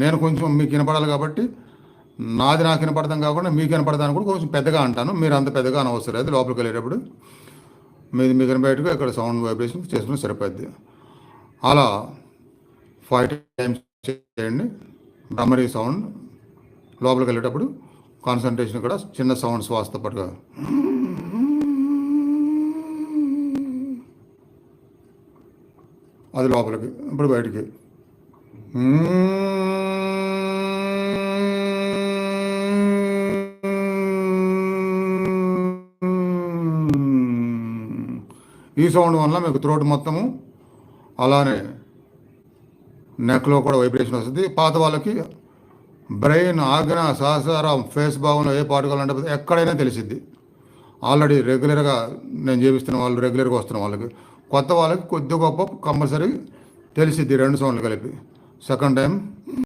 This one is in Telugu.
నేను కొంచెం మీకు వినపడాలి కాబట్టి నాది నాకు వినపడతాం కాకుండా మీకు వినపడతాను కూడా కొంచెం పెద్దగా అంటాను. మీరు అంత పెద్దగా అనవసరం లేదు. లోపలికి వెళ్ళేటప్పుడు మీది మీకు వినబడేట్టుగా ఇక్కడ సౌండ్ వైబ్రేషన్ చేసుకుని సరిపోద్ది. అలా 5 టైమ్స్ చేయండి. బ్రహ్మరీ సౌండ్ లోపలికి వెళ్ళేటప్పుడు కాన్సన్ట్రేషన్ కూడా చిన్న సౌండ్ శ్వాసతో పాటుగా అది లోపలికి, ఇప్పుడు బయటికి. ఈ సౌండ్ వల్ల మీకు త్రోట్ మొత్తము అలానే నెక్లో కూడా వైబ్రేషన్ వస్తుంది. పాత వాళ్ళకి బ్రెయిన్, ఆజ్ఞ, సహస్రం, ఫేస్ భాగంలో ఏ పాటుకలు అంటే ఎక్కడైనా తెలిసిద్ది. ఆల్రెడీ రెగ్యులర్గా నేను చేపిస్తున్న వాళ్ళు, రెగ్యులర్గా వస్తున్న వాళ్ళకి, కొత్త వాళ్ళకి కొద్ది గొప్ప కంపల్సరీ తెలిసిద్ది 2 సౌండ్లు కలిపి. Second time